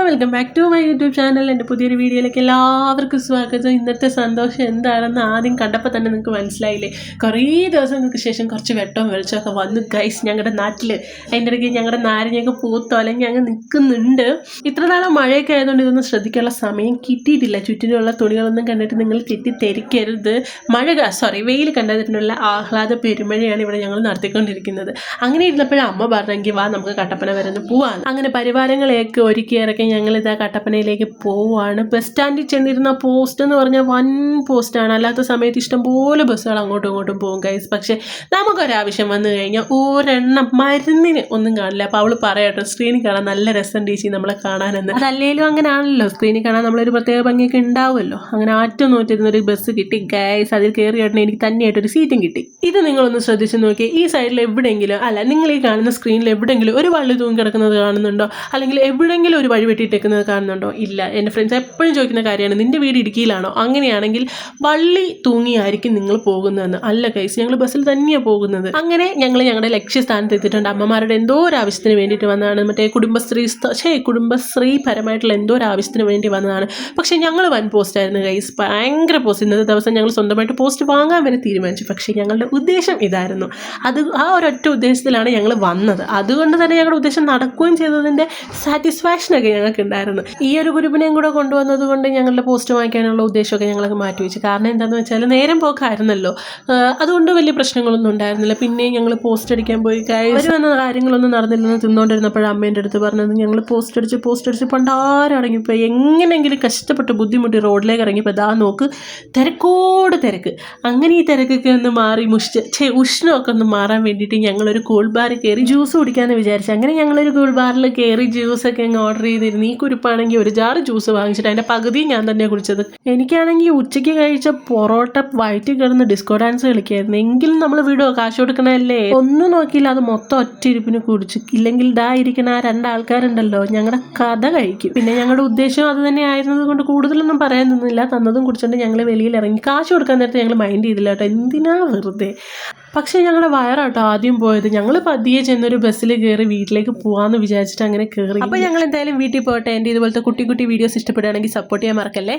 Welcome back to my YouTube channel. എൻ്റെ പുതിയൊരു വീഡിയോയിലേക്ക് എല്ലാവർക്കും സ്വാഗതം. ഇന്നത്തെ സന്തോഷം എന്താണെന്ന് ആദ്യം കണ്ടപ്പോൾ തന്നെ നിങ്ങൾക്ക് മനസ്സിലായില്ലേ? കുറേ ദിവസങ്ങൾക്ക് ശേഷം കുറച്ച് വെട്ടവും വെളിച്ചമൊക്കെ വന്നു ഗൈസ് ഞങ്ങളുടെ നാട്ടിൽ. അതിൻ്റെ ഇടയ്ക്ക് ഞങ്ങളുടെ നാരങ്ങയൊക്കെ പൂത്തോ അല്ലെങ്കിൽ ഞങ്ങൾ നിൽക്കുന്നുണ്ട്. ഇത്ര നാളെ മഴയൊക്കെ ആയതുകൊണ്ട് ഇതൊന്നും ശ്രദ്ധിക്കാനുള്ള സമയം കിട്ടിയിട്ടില്ല. ചുറ്റിനുള്ള തുണികളൊന്നും കണ്ടിട്ട് നിങ്ങൾ തെറ്റിദ്ധരിക്കരുത്. വെയിൽ കണ്ടതിനുള്ള ആഹ്ലാദ പെരുമഴയാണ് ഇവിടെ ഞങ്ങൾ നടത്തിക്കൊണ്ടിരിക്കുന്നത്. അങ്ങനെ ഇരുന്നപ്പോഴും അമ്മ പറഞ്ഞെങ്കിൽ വാ നമുക്ക് കട്ടപ്പന വരെ ഒന്ന് പോവാണ്. അങ്ങനെ പരിവാരങ്ങളെയൊക്കെ ഒരുക്കി ഇറക്കി ഞങ്ങൾ ഇതാ കട്ടപ്പനയിലേക്ക് പോവാണ്. ബസ് സ്റ്റാൻഡിൽ ചെന്നിരുന്ന പോസ്റ്റ് എന്ന് പറഞ്ഞാൽ വൻ പോസ്റ്റാണ്. അല്ലാത്ത സമയത്ത് ഇഷ്ടംപോലെ ബസ്സുകൾ അങ്ങോട്ടും ഇങ്ങോട്ടും പോകും ഗൈസ്. പക്ഷേ നമുക്കൊരാവശ്യം വന്നു കഴിഞ്ഞാൽ ഒരെണ്ണം മരുന്നിന് ഒന്നും കാണില്ല. അപ്പോൾ അവൾ പറയട്ടെ സ്ക്രീനിൽ കാണാൻ നല്ല രസം ടീച്ചി നമ്മളെ കാണാനെന്ന്. അതല്ലേലും അങ്ങനെ ആണല്ലോ, സ്ക്രീനിൽ കാണാൻ നമ്മളൊരു പ്രത്യേക ഭംഗിയൊക്കെ ഉണ്ടാവുമല്ലോ. അങ്ങനെ ആറ്റം നോറ്റിരുന്നൊരു ബസ് കിട്ടി ഗൈസ്. അതിൽ കയറി ഉടനെ എനിക്ക് തന്നെയായിട്ടൊരു സീറ്റും കിട്ടി. ഇത് നിങ്ങളൊന്ന് ശ്രദ്ധിച്ച് നോക്കിയേ. ഈ സൈഡിൽ എവിടെയെങ്കിലും അല്ല നിങ്ങൾ ഈ കാണുന്ന സ്ക്രീനിൽ എവിടെയെങ്കിലും ഒരു വള്ളി തൂങ്ങി കിടക്കുന്നത് കാണുന്നുണ്ടോ? അല്ലെങ്കിൽ എവിടെയെങ്കിലും ഒരു വഴി വെട്ടിയിട്ടേക്കുന്നത് കാണുന്നുണ്ടോ? ഇല്ല. എൻ്റെ ഫ്രണ്ട്സ് എപ്പോഴും ചോദിക്കുന്ന കാര്യമാണ്, നിൻ്റെ വീട് ഇടുക്കിയിലാണോ? അങ്ങനെയാണെങ്കിൽ വള്ളി തൂങ്ങിയായിരിക്കും നിങ്ങൾ പോകുന്നതെന്ന്. അല്ല ഗൈസ്, ഞങ്ങൾ ബസ്സിൽ തന്നെയാണ് പോകുന്നത്. അങ്ങനെ ഞങ്ങൾ ഞങ്ങളുടെ ലക്ഷ്യസ്ഥാനത്ത് എത്തിയിട്ടുണ്ട്. അമ്മമാരുടെ എന്തോ ഒരു ആവശ്യത്തിന് വേണ്ടിയിട്ട് വന്നതാണ്. മറ്റേ കുടുംബശ്രീ പരമായിട്ടുള്ള എന്തോ ഒരു ആവശ്യത്തിന് വേണ്ടി വന്നതാണ്. പക്ഷേ ഞങ്ങൾ വൻ പോസ്റ്റായിരുന്നു ഗൈസ്, ഭയങ്കര പോസ്റ്റ്. ഇന്നത്തെ ദിവസം ഞങ്ങൾ സ്വന്തമായിട്ട് പോസ്റ്റ് വാങ്ങാൻ വരെ തീരുമാനിച്ചു. പക്ഷേ ഞങ്ങളുടെ ഉദ്ദേശം ഇതായിരുന്നു. ആ ഒരൊറ്റ ഉദ്ദേശത്തിലാണ് ഞങ്ങൾ വന്നത്. അതുകൊണ്ട് തന്നെ ഞങ്ങളുടെ ഉദ്ദേശം നടക്കുകയും ചെയ്തതിൻ്റെ സാറ്റിസ്ഫാക്ഷനൊക്കെ ഞങ്ങൾക്ക് ഉണ്ടായിരുന്നു. ഈ ഒരു ഗ്രൂപ്പിനെയും കൂടെ കൊണ്ടുവന്നത് കൊണ്ട് ഞങ്ങളുടെ പോസ്റ്റ് വാങ്ങിക്കാനുള്ള ഉദ്ദേശമൊക്കെ ഞങ്ങളൊക്കെ മാറ്റിവെച്ചു. കാരണം എന്താണെന്ന് വെച്ചാൽ നേരം പോക്കായിരുന്നല്ലോ. അതുകൊണ്ട് വലിയ പ്രശ്നങ്ങളൊന്നും ഉണ്ടായിരുന്നില്ല. പിന്നെയും ഞങ്ങൾ പോസ്റ്റ് അടിക്കാൻ പോയി. അവർ വന്ന കാര്യങ്ങളൊന്നും നടന്നില്ലെന്ന് തിന്നുകൊണ്ടിരുന്നപ്പോഴും അമ്മേൻ്റെ അടുത്ത് പറഞ്ഞത് ഞങ്ങൾ പോസ്റ്റ് അടിച്ച് പണ്ടാരടങ്ങിപ്പോൾ എങ്ങനെയെങ്കിലും കഷ്ടപ്പെട്ട് ബുദ്ധിമുട്ടി റോഡിലേക്ക് ഇറങ്ങിയപ്പോൾ ഇതാ നോക്ക് തിരക്കോട് തിരക്ക്. അങ്ങനെ ഈ തിരക്കൊക്കെ ഒന്ന് മാറി ഉഷ്ണമൊക്കെ ഒന്ന് മാറാൻ വേണ്ടിയിട്ട് ഞങ്ങളൊരു കൂൾ ബാർ കയറി ജ്യൂസ് കുടിക്കാമെന്ന് വിചാരിച്ചു. അങ്ങനെ ഞങ്ങളൊരു കൂൾ ബാറിൽ കയറി ജ്യൂസൊക്കെ അങ്ങ് ഓർഡർ ചെയ്തിരുന്നു. ഈ കുരിപ്പാണെങ്കിൽ ഒരു ജാറ് ജ്യൂസ് വാങ്ങിച്ചിട്ട് അതിൻ്റെ പകുതി ഞാൻ തന്നെ കുടിച്ചത്. എനിക്കാണെങ്കിൽ ഉച്ചയ്ക്ക് കഴിച്ച പൊറോട്ട വയറ്റിൽ കിടന്ന് ഡിസ്കോ ഡാൻസ് കളിക്കായിരുന്നു. എങ്കിലും നമ്മൾ വിടുമോ? കാശ് കൊടുക്കണല്ലേ. ഒന്നും നോക്കിയില്ല, അത് മൊത്തം ഒറ്റ ഇരിപ്പിന് കുടിച്ചു. ഇല്ലെങ്കിൽ ഇതാ ഇരിക്കണ ആ രണ്ടാൾക്കാരുണ്ടല്ലോ ഞങ്ങളുടെ കഥ കഴിക്കും. പിന്നെ ഞങ്ങളുടെ ഉദ്ദേശം അത് തന്നെ ആയിരുന്നത് കൊണ്ട് കൂടുതലൊന്നും പറയാൻ നിന്നില്ല. തന്നതും കുടിച്ചുകൊണ്ട് ഞങ്ങൾ വെളിയിൽ ഇറങ്ങി. കാശ് കൊടുക്കാൻ നേരത്തെ ഞങ്ങൾ മൈൻഡ് ചെയ്തില്ല കേട്ടോ, എന്തിനാ വെറുതെ. പക്ഷേ ഞങ്ങളുടെ വയറാട്ടോ ആദ്യം പോയത്. ഞങ്ങൾ പതിയെ ചെന്നൊരു ബസ്സിൽ കയറി വീട്ടിലേക്ക് പോകാമെന്ന് വിചാരിച്ചിട്ട് അങ്ങനെ കയറി. അപ്പോൾ ഞങ്ങൾ എന്തായാലും വീട്ടിൽ പോട്ടെ. എൻ്റെ ഇതുപോലത്തെ കുട്ടി വീഡിയോസ് ഇഷ്ടപ്പെടുകയാണെങ്കിൽ സപ്പോർട്ട് ചെയ്യാൻ മറക്കല്ലേ.